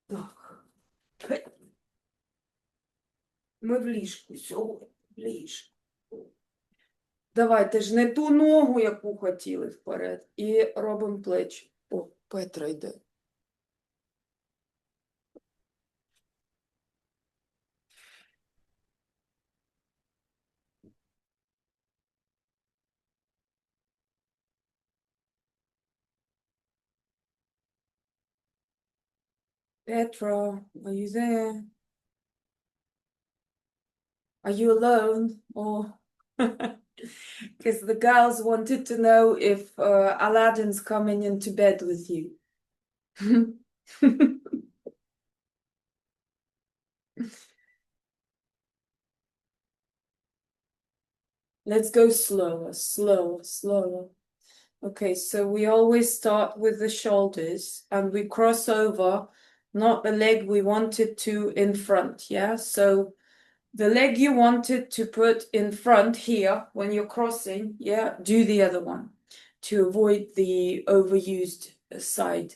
Так. Ми в ліжку сьогодні, в ліжку. Давайте ж не ту ногу, яку хотіли вперед, і робимо плечі. О, Петра йде. Petra, are you there? Are you alone? Or because the girls wanted to know if Aladdin's coming into bed with you. Let's go slower, slower, slower. Okay, so we always start with the shoulders and we cross over, not the leg we wanted to in front, yeah? So the leg you wanted to put in front here when you're crossing, yeah, do the other one to avoid the overused side.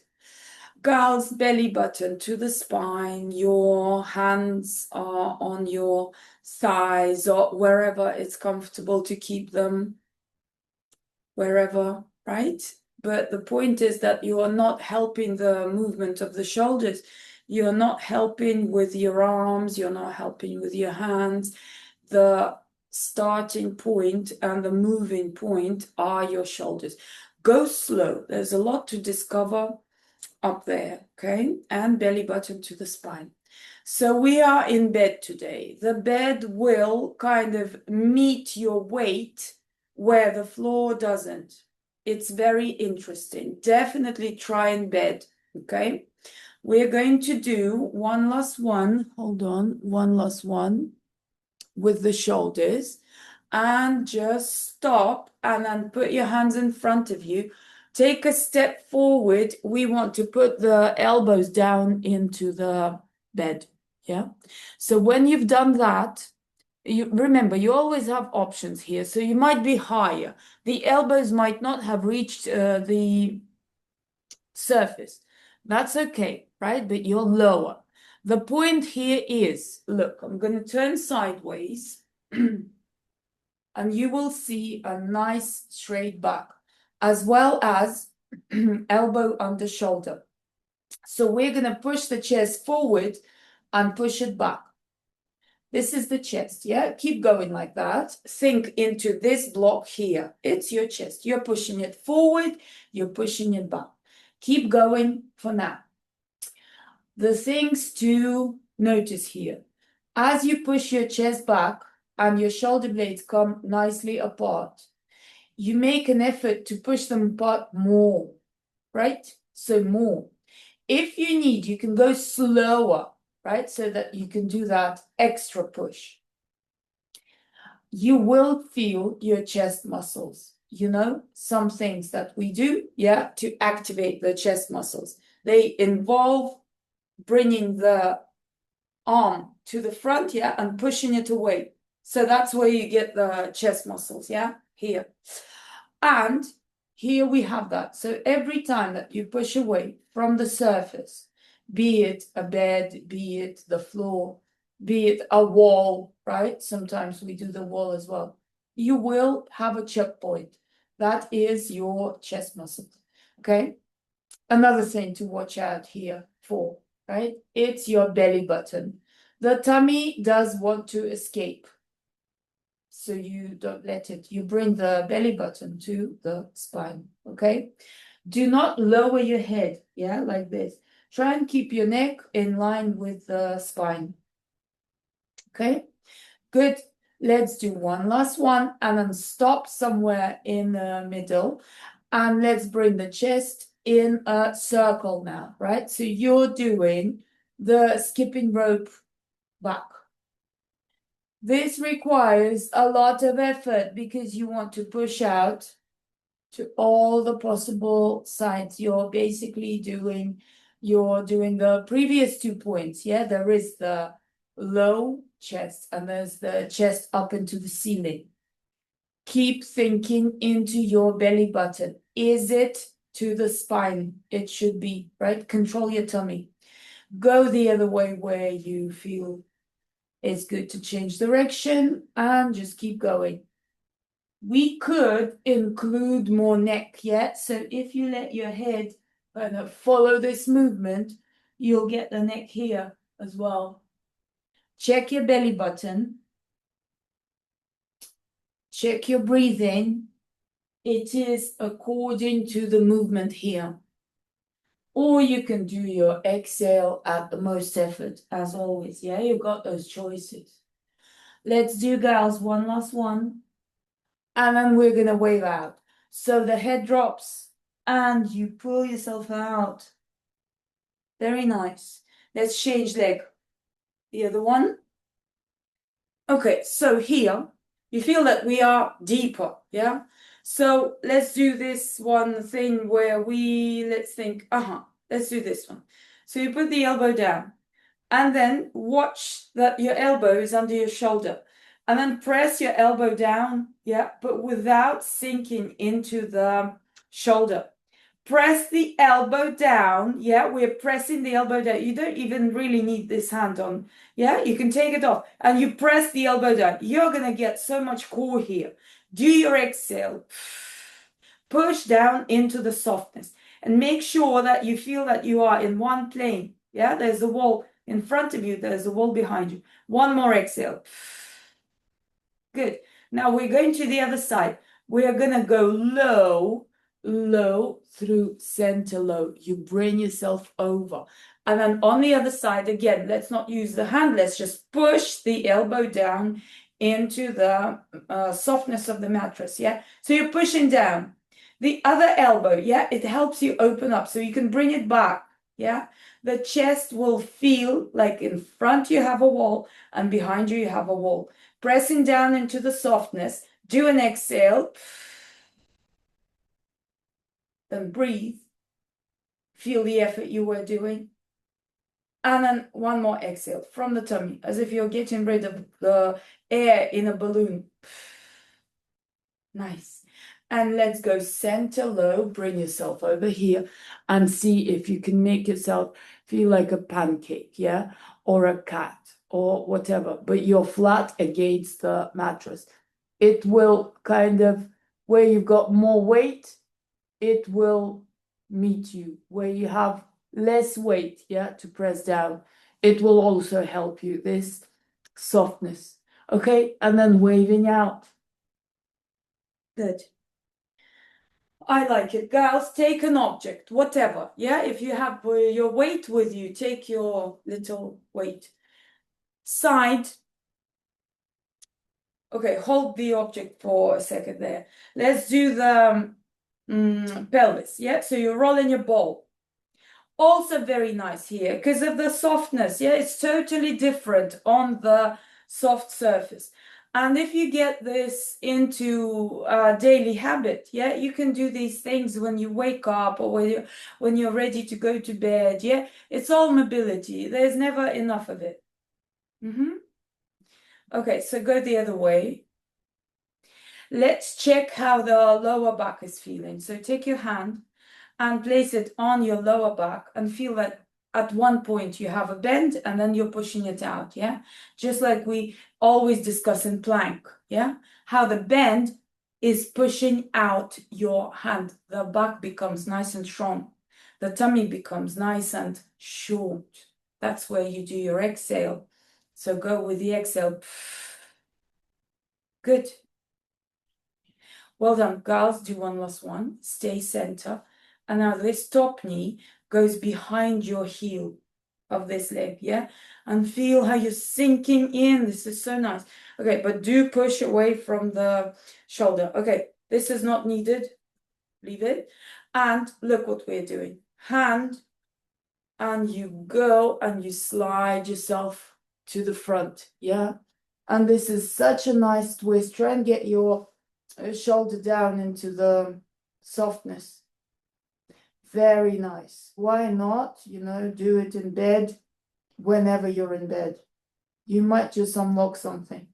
Girls, belly button to the spine, your hands are on your thighs or wherever it's comfortable to keep them, wherever, right? But the point is that you are not helping the movement of the shoulders. You're not helping with your arms, you're not helping with your hands. The starting point and the moving point are your shoulders. Go slow. There's a lot to discover up there, okay? And belly button to the spine. So we are in bed today. The bed will kind of meet your weight where the floor doesn't. It's very interesting. Definitely try in bed, okay? We're going to do one last one. Hold on, one last one with the shoulders. And just stop and then put your hands in front of you. Take a step forward. We want to put the elbows down into the bed, yeah? So when you've done that, you remember, you always have options here. So you might be higher. The elbows might not have reached the surface. That's okay, right? But you're lower. The point here is, look, I'm going to turn sideways and you will see a nice straight back as well as elbow under shoulder. So we're going to push the chest forward and push it back. This is the chest, yeah? Keep going like that. Think into this block here. It's your chest. You're pushing it forward, you're pushing it back. Keep going for now. The things to notice here. As you push your chest back and your shoulder blades come nicely apart, you make an effort to push them apart more, right? So more. If you need, you can go slower, right? So that you can do that extra push. You will feel your chest muscles, you know, some things that we do, yeah, to activate the chest muscles. They involve bringing the arm to the front, yeah, and pushing it away. So that's where you get the chest muscles, yeah, here. And here we have that. So every time that you push away from the surface, be it a bed, be it the floor, be it a wall, right? Sometimes we do the wall as well. You will have a choke point. That is your chest muscle, okay? Another thing to watch out here for, right? It's your belly button. The tummy does want to escape. So you don't let it. You bring the belly button to the spine, okay? Do not lower your head, yeah, like this. Try and keep your neck in line with the spine, okay? Good. Let's do one last one and then stop somewhere in the middle. And let's bring the chest in a circle now, right? So you're doing the skipping rope back. This requires a lot of effort because you want to push out to all the possible sides. You're basically doing the previous 2 points. Yeah, there is the low chest and there's the chest up into the ceiling. Keep thinking into your belly button. Is it to the spine? It should be, right? Control your tummy. Go the other way where you feel it's good to change direction and just keep going. We could include more neck yet. So if you let your head kind of follow this movement, you'll get the neck here as well. Check your belly button. Check your breathing. It is according to the movement here. Or you can do your exhale at the most effort, as always. Yeah, you've got those choices. Let's do, gals, one last one. And then we're going to wave out. So the head drops and you pull yourself out. Very nice. Let's change leg. The other one. Okay, so here you feel that we are deeper, yeah? So let's do this one thing where let's think, let's do this one. So you put the elbow down and then watch that your elbow is under your shoulder. And then press your elbow down, yeah, but without sinking into the shoulder. Press the elbow down, yeah, we're pressing the elbow down. You don't even really need this hand on, yeah, you can take it off. And you press the elbow down. You're going to get so much core here. Do your exhale. Push down into the softness. And make sure that you feel that you are in one plane, yeah, there's a wall in front of you, there's a wall behind you. One more exhale. Good. Now we're going to the other side. We're going to go low, low through center low. You bring yourself over. And then on the other side, again, let's not use the hand. Let's just push the elbow down into the softness of the mattress, yeah? So you're pushing down. The other elbow, yeah, it helps you open up so you can bring it back, yeah? The chest will feel like in front you have a wall and behind you have a wall. Pressing down into the softness. Do an exhale. Then breathe. Feel the effort you were doing. And then one more exhale from the tummy, as if you're getting rid of the air in a balloon. Nice. And let's go center low. Bring yourself over here and see if you can make yourself feel like a pancake, yeah? Or a cat or whatever, but you're flat against the mattress. It will kind of, where you've got more weight, it will meet you. Where you have less weight, yeah, to press down, it will also help you, this softness. Okay, and then waving out. Good. I like it. Girls, take an object, whatever. Yeah, if you have your weight with you, take your little weight. Side. Okay, hold the object for a second there. Let's do the pelvis. Yeah, so you're rolling your ball. Also very nice here because of the softness. Yeah, it's totally different on the soft surface. And if you get this into a daily habit, yeah, you can do these things when you wake up or when you're ready to go to bed. Yeah, it's all mobility. There's never enough of it. Okay, so go the other way. Let's check how the lower back is feeling. So take your hand and place it on your lower back and feel that at one point you have a bend and then you're pushing it out, yeah? Just like we always discuss in plank, yeah? How the bend is pushing out your hand. The back becomes nice and strong. The tummy becomes nice and short. That's where you do your exhale. So go with the exhale. Good. Well done, girls. Do one last one. Stay center. And now this top knee goes behind your heel of this leg, yeah? And feel how you're sinking in. This is so nice. Okay, but do push away from the shoulder. Okay, this is not needed. Leave it. And look what we're doing. Hand, and you go and you slide yourself to the front, yeah? And this is such a nice twist. Try and get your shoulder down into the softness. Very nice. Why not, do it in bed whenever you're in bed. You might just unlock something.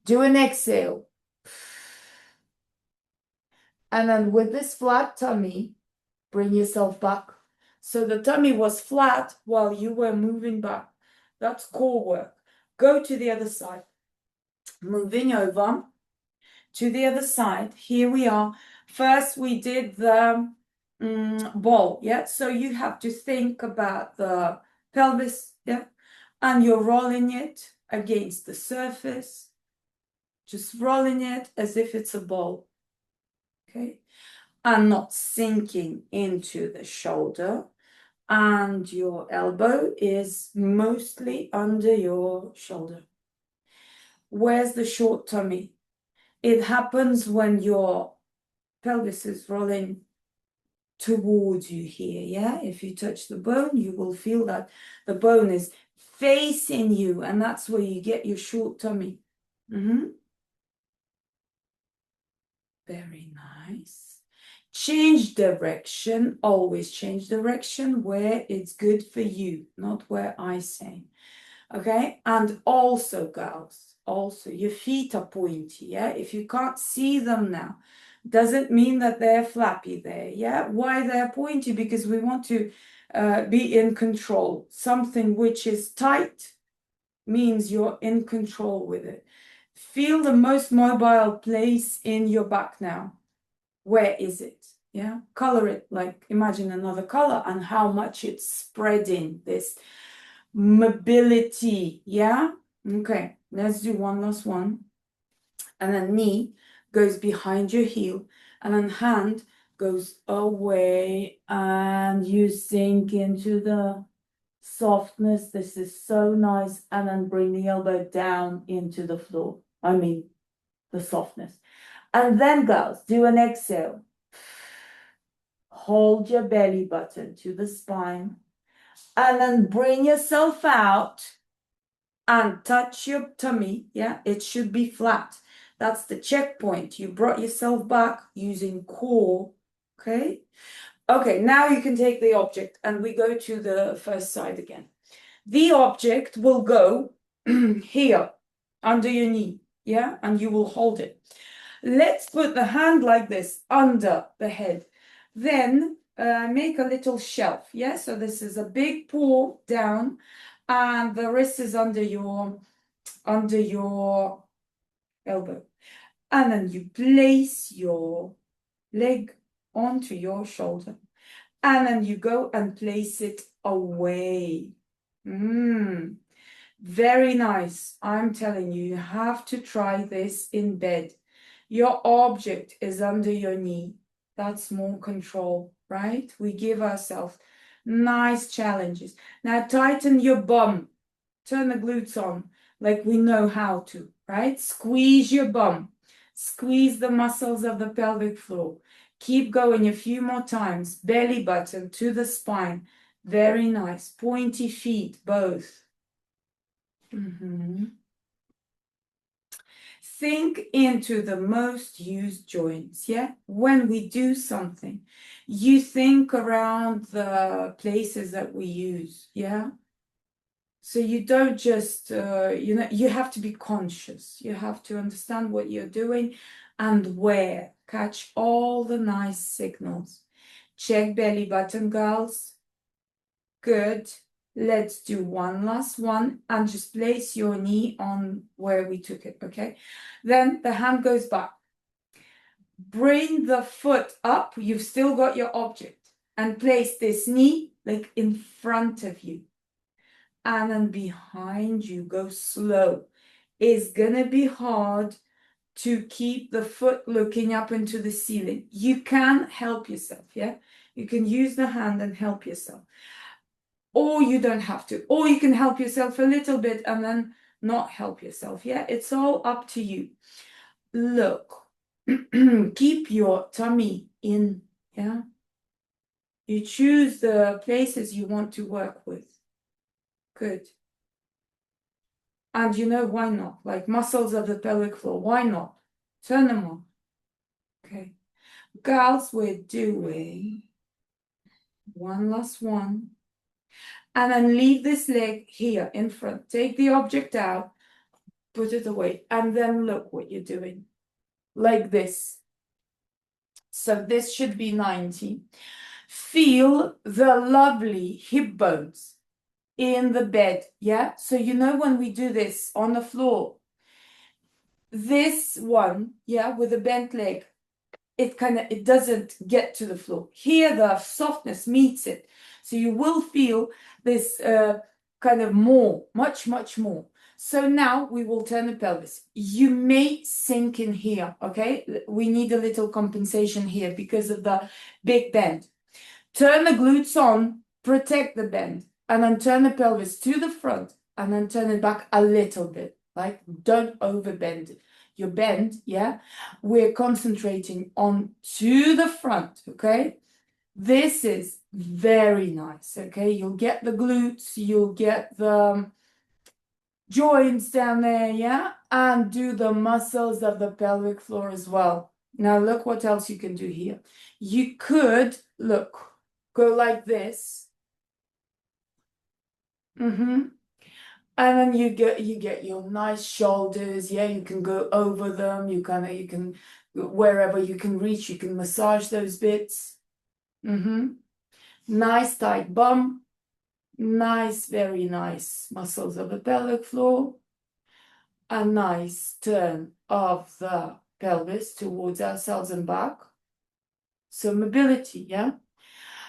Do an exhale. And then with this flat tummy, bring yourself back. So the tummy was flat while you were moving back. That's core work. Go to the other side. Moving over to the other side. Here we are. First, we did the ball, yeah? So you have to think about the pelvis, yeah? And you're rolling it against the surface. Just rolling it as if it's a ball, okay? And not sinking into the shoulder. And your elbow is mostly under your shoulder. Where's the short tummy? It happens when your pelvis is rolling towards you here, yeah? If you touch the bone, you will feel that the bone is facing you, and that's where you get your short tummy. Very nice. Change direction, always change direction where it's good for you, not where I say. Okay, and also, girls, also your feet are pointy, yeah? If you can't see them now, doesn't mean that they're flappy there, yeah? Why they're pointy? Because we want to be in control. Something which is tight means you're in control with it. Feel the most mobile place in your back now. Where is it? Yeah, color it, like imagine another color and how much it's spreading, this mobility, yeah? Okay, let's do one last one. And then knee goes behind your heel, and then hand goes away, and you sink into the softness. This is so nice. And then bring the elbow down into the floor. I mean, the softness. And then, girls, do an exhale. Hold your belly button to the spine. And then bring yourself out and touch your tummy. Yeah, it should be flat. That's the checkpoint. You brought yourself back using core. Okay. Okay, now you can take the object and we go to the first side again. The object will go here under your knee. Yeah, and you will hold it. Let's put the hand like this under the head. Then make a little shelf. Yeah, so this is a big paw down, and the wrist is under your elbow. And then you place your leg onto your shoulder. And then you go and place it away. Very nice. I'm telling you, you have to try this in bed. Your object is under your knee. That's more control, right? We give ourselves nice challenges. Now tighten your bum. Turn the glutes on like we know how to, right? Squeeze your bum. Squeeze the muscles of the pelvic floor. Keep going a few more times. Belly button to the spine. Very nice. Pointy feet, both. Think into the most used joints, yeah? When we do something, you think around the places that we use, yeah? So you don't just, you have to be conscious. You have to understand what you're doing and where. Catch all the nice signals. Check belly button, girls. Good. Let's do one last one and just place your knee on where we took it, okay? Then the hand goes back. Bring the foot up. You've still got your object. And place this knee like in front of you. And then behind you, go slow. It's gonna be hard to keep the foot looking up into the ceiling. You can help yourself, yeah? You can use the hand and help yourself. Or you don't have to. Or you can help yourself a little bit and then not help yourself, yeah? It's all up to you. Look, keep your tummy in, yeah? You choose the places you want to work with. Good. And you know, why not? Like muscles of the pelvic floor, why not? Turn them on. Okay. Girls, we're doing one last one. And then leave this leg here in front. Take the object out, put it away, and then look what you're doing. Like this. So this should be 90. Feel the lovely hip bones in the bed, yeah? So you know when we do this on the floor, this one, yeah, with a bent leg, it doesn't get to the floor. Here the softness meets it. So you will feel this kind of more, much more. So now we will turn the pelvis. You may sink in here, okay? We need a little compensation here because of the big bend. Turn the glutes on, protect the bend, and then turn the pelvis to the front, and then turn it back a little bit. Like, don't overbend your bend, yeah? We're concentrating on to the front, okay? This is very nice, okay? You'll get the glutes, you'll get the joints down there, yeah? And do the muscles of the pelvic floor as well. Now look what else you can do here. You could, look, go like this. And then you get your nice shoulders, yeah, you can go over them, you can wherever you can reach, you can massage those bits. Nice tight bum, nice, very nice muscles of the pelvic floor, a nice turn of the pelvis towards ourselves and back. So mobility, yeah.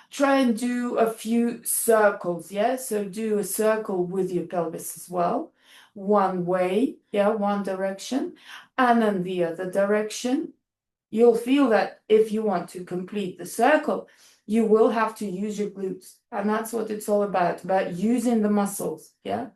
Try and do a few circles, yeah? So do a circle with your pelvis as well. One way, yeah, one direction, and then the other direction. You'll feel that if you want to complete the circle, you will have to use your glutes. And that's what it's all about using the muscles, yeah?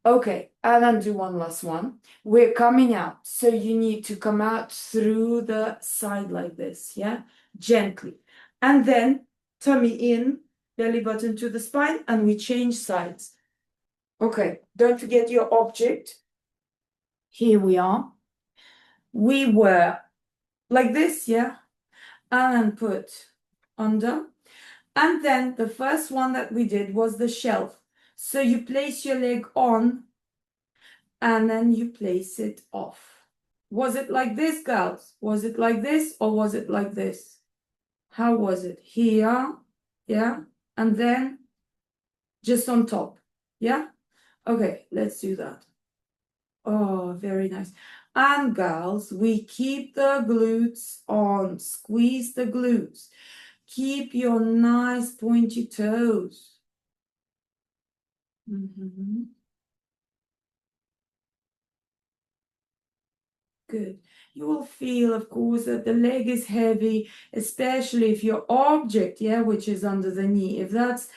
Okay, and then do one last one. We're coming out, so you need to come out through the side like this, yeah? Gently. And then tummy in, belly button to the spine, and we change sides. Okay, don't forget your object. Here we are. We were like this, yeah? And then put under. And then the first one that we did was the shelf. So you place your leg on, and then you place it off. Was it like this, girls? Was it like this, or was it like this? How was it? Here, yeah? And then just on top, yeah? Okay, let's do that. Oh, very nice. And girls, we keep the glutes on. Squeeze the glutes. Keep your nice pointy toes. Good. You will feel, of course, that the leg is heavy, especially if your object, yeah, which is under the knee, if that's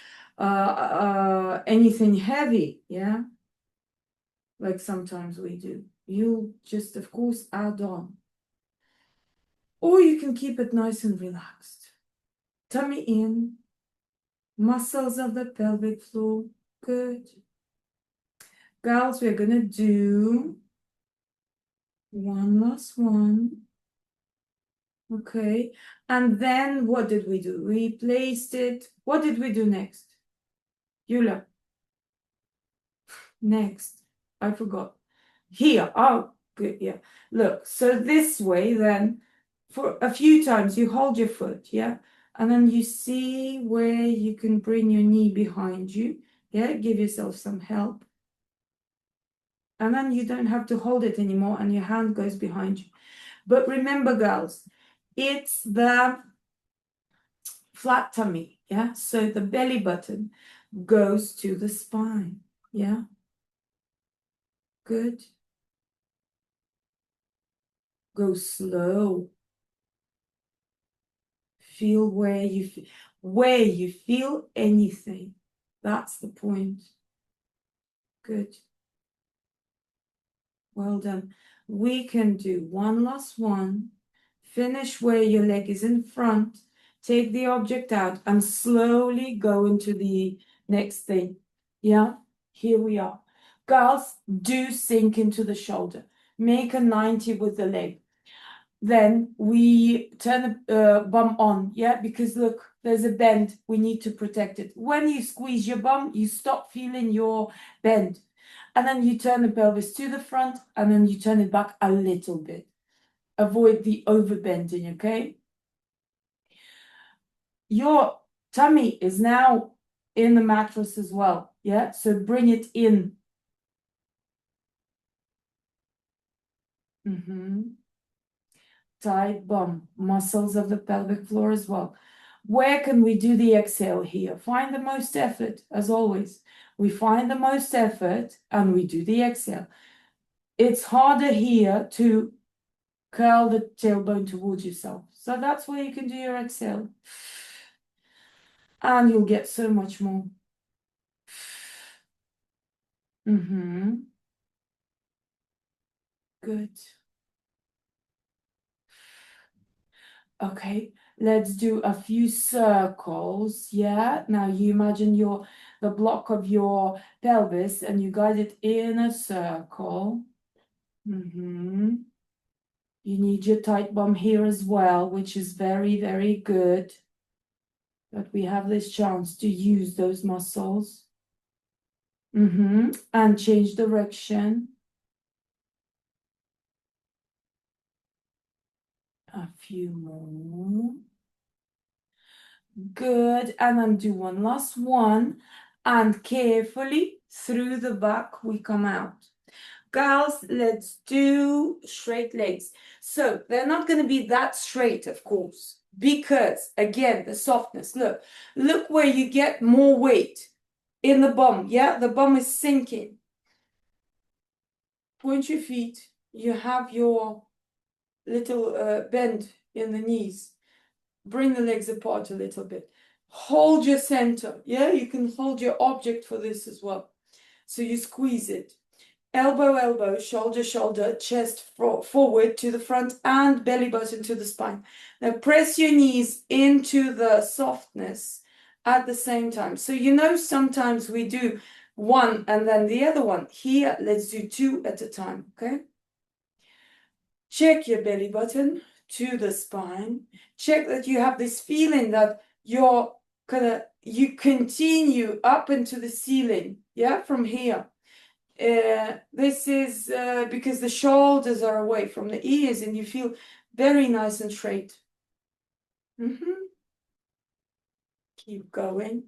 anything heavy, yeah, like sometimes we do, you just, of course, add on. Or you can keep it nice and relaxed. Tummy in, muscles of the pelvic floor. Good. Girls, we're gonna do one last one. Okay, and then what did we do? We placed it. What did we do next? Yula. Next. I forgot. Here. Oh, good. Yeah. Look, so this way then, for a few times, you hold your foot, yeah? And then you see where you can bring your knee behind you. Yeah, give yourself some help. And then you don't have to hold it anymore and your hand goes behind you. But remember, girls, it's the flat tummy, yeah? So the belly button goes to the spine, yeah? Good. Go slow. Feel where you feel anything. That's the point. Good. Well done. We can do one last one. Finish where your leg is in front. Take the object out and slowly go into the next thing. Yeah, here we are. Girls, do sink into the shoulder. Make a 90 with the leg. Then we turn the bum on, yeah, because look, there's a bend. We need to protect it. When you squeeze your bum, you stop feeling your bend. And then you turn the pelvis to the front, and then you turn it back a little bit. Avoid the overbending, okay? your tummy is now in the mattress as well. Yeah, so bring it in. Tight bum, muscles of the pelvic floor as well. Where can we do the exhale here? Find the most effort, as always. We find the most effort and we do the exhale. It's harder here to curl the tailbone towards yourself. So that's where you can do your exhale. And you'll get so much more. Good. Okay, let's do a few circles. Yeah, now you imagine the block of your pelvis and you guide it in a circle. You need your tight bum here as well, which is very, very good. But we have this chance to use those muscles. And change direction. A few more. Good, and then do one last one, and carefully through the back we come out. Girls, let's do straight legs. So they're not going to be that straight, of course, because again, the softness. Look where you get more weight in the bum. Yeah, the bum is sinking. Point your feet. You have your little bend in the knees. Bring the legs apart a little bit. Hold your center. Yeah, you can hold your object for this as well. So you squeeze it. Elbow, elbow, shoulder, shoulder, chest forward to the front and belly button to the spine. Now press your knees into the softness at the same time. So you know sometimes we do one and then the other one. Here, let's do two at a time, okay? Check your belly button to the spine. Check that you have this feeling that you continue up into the ceiling, yeah, from here. This is because the shoulders are away from the ears and you feel very nice and straight. Keep going.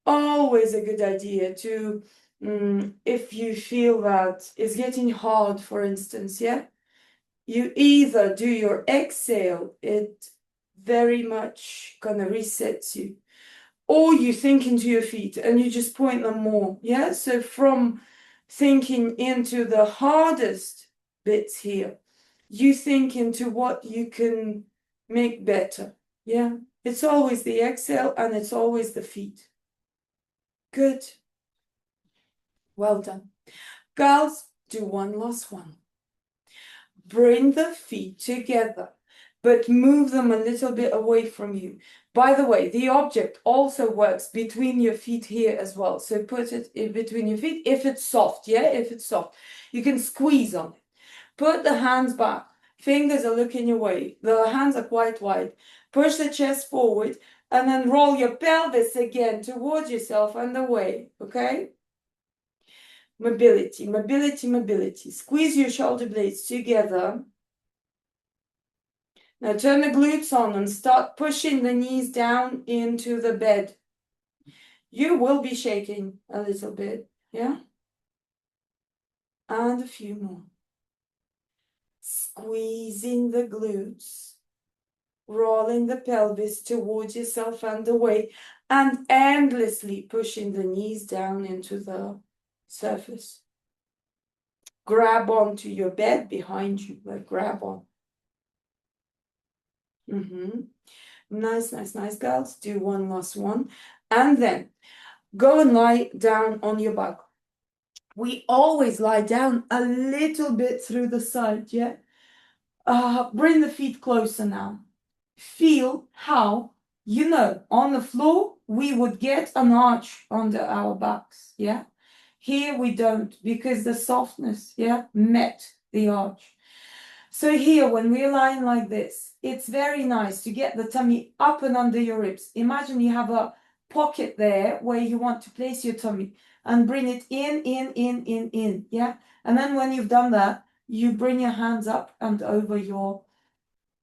Always a good idea to, if you feel that it's getting hard, for instance, yeah, you either do your exhale, it very much kind of resets you, or you think into your feet and you just point them more. Yeah, so from thinking into the hardest bits here, you think into what you can make better. Yeah, it's always the exhale and it's always the feet. Good. Well done. Girls, do one last one. Bring the feet together, but move them a little bit away from you. By the way, the object also works between your feet here as well. So put it in between your feet if it's soft, yeah? If it's soft. You can squeeze on it. Put the hands back. Fingers are looking your way. The hands are quite wide. Push the chest forward and then roll your pelvis again towards yourself and away, okay? Mobility, mobility, mobility. Squeeze your shoulder blades together. Now turn the glutes on and start pushing the knees down into the bed. You will be shaking a little bit, yeah? And a few more. Squeezing the glutes, rolling the pelvis towards yourself and away, and endlessly pushing the knees down into the surface. Grab onto your bed behind you, like grab on. Nice, nice, nice, girls. Do one last one. And then go and lie down on your back. We always lie down a little bit through the side, yeah? Bring the feet closer now. Feel how, on the floor, we would get an arch under our backs, yeah? Here we don't, because the softness, yeah, met the arch. So here, when we're lying like this, it's very nice to get the tummy up and under your ribs. Imagine you have a pocket there where you want to place your tummy and bring it in, yeah? And then when you've done that, you bring your hands up and over your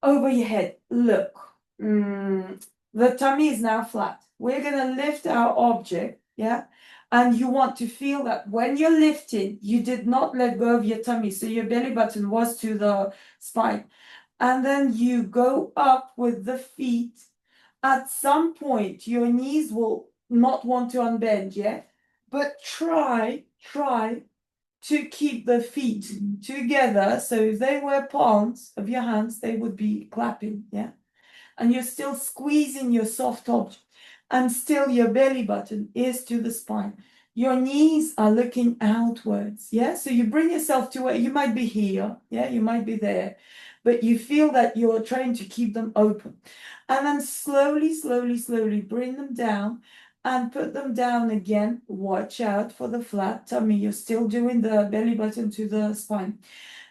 head. Look, the tummy is now flat. We're gonna lift our object, yeah? And you want to feel that when you're lifting, you did not let go of your tummy. So your belly button was to the spine. And then you go up with the feet. At some point, your knees will not want to unbend, yeah? But try to keep the feet together. So if they were palms of your hands, they would be clapping, yeah? And you're still squeezing your soft object, and still your belly button is to the spine. Your knees are looking outwards, yeah? So you bring yourself to where you might be here, yeah? You might be there, but you feel that you're trying to keep them open. And then slowly bring them down and put them down again. Watch out for the flat tummy. You're still doing the belly button to the spine.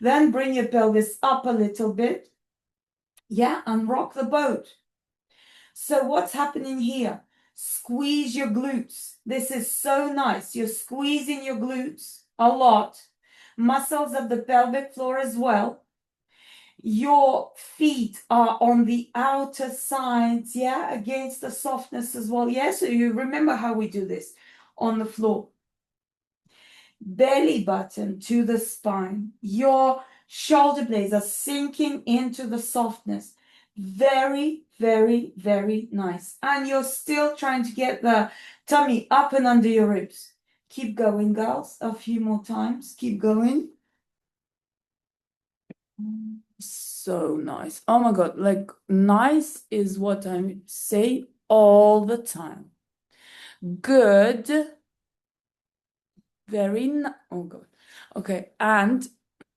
Then bring your pelvis up a little bit, yeah, and rock the boat. So what's happening here? Squeeze your glutes. This is so nice. You're squeezing your glutes a lot. Muscles of the pelvic floor as well. Your feet are on the outer sides, yeah, against the softness as well. Yeah, so you remember how we do this on the floor. Belly button to the spine. Your shoulder blades are sinking into the softness. Very nice. And you're still trying to get the tummy up and under your ribs. Keep going, girls. A few more times. Keep going. So nice. Oh my God. Like, nice is what I say all the time. Good. Oh God. Okay. And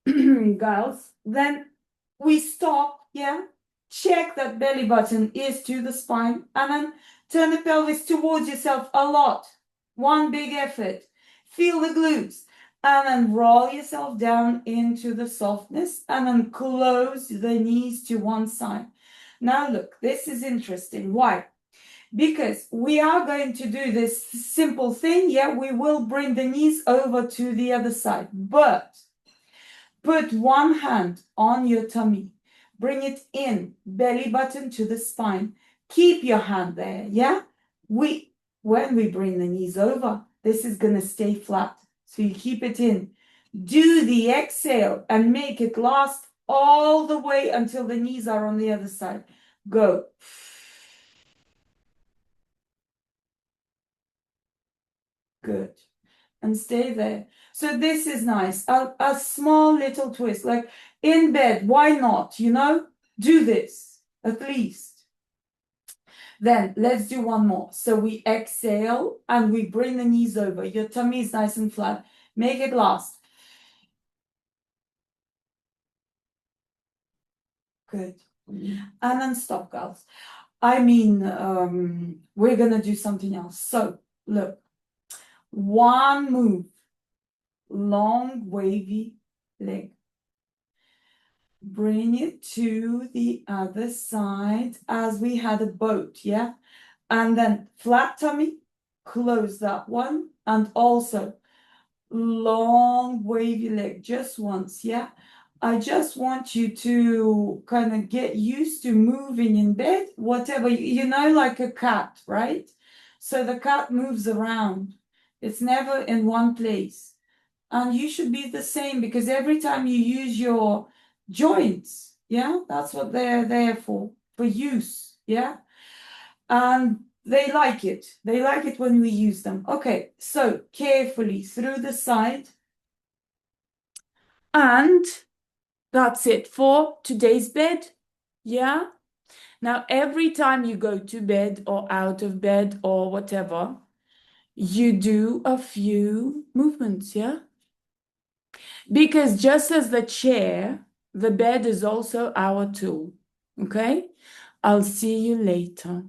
girls, then we stop, yeah? Check that belly button is to the spine, and then turn the pelvis towards yourself a lot. One big effort. Feel the glutes, and then roll yourself down into the softness, and then close the knees to one side. Now look, this is interesting. Why? Because we are going to do this simple thing, yeah? We will bring the knees over to the other side, but put one hand on your tummy. Bring it in, belly button to the spine. Keep your hand there, yeah? When we bring the knees over, this is gonna stay flat. So you keep it in. Do the exhale and make it last all the way until the knees are on the other side. Go. Good. And stay there. So this is nice. A small little twist, like in bed. Why not? You know, do this at least. Then let's do one more. So we exhale and we bring the knees over. Your tummy is nice and flat. Make it last. Good. And then stop, girls. I mean, we're gonna do something else. So look, one move, long wavy leg. Bring it to the other side as we had a boat, yeah? And then flat tummy, close that one, and also long wavy leg just once, yeah? I just want you to kind of get used to moving in bed, whatever, you know, like a cat, right? So the cat moves around. It's never in one place. And you should be the same, because every time you use your joints, yeah, that's what they're there for use, yeah? And they like it. They like it when we use them. Okay, so carefully through the side. And that's it for today's bed. Yeah? Now, every time you go to bed or out of bed or whatever, you do a few movements, yeah? Because just as the chair, the bed is also our tool. Okay? I'll see you later.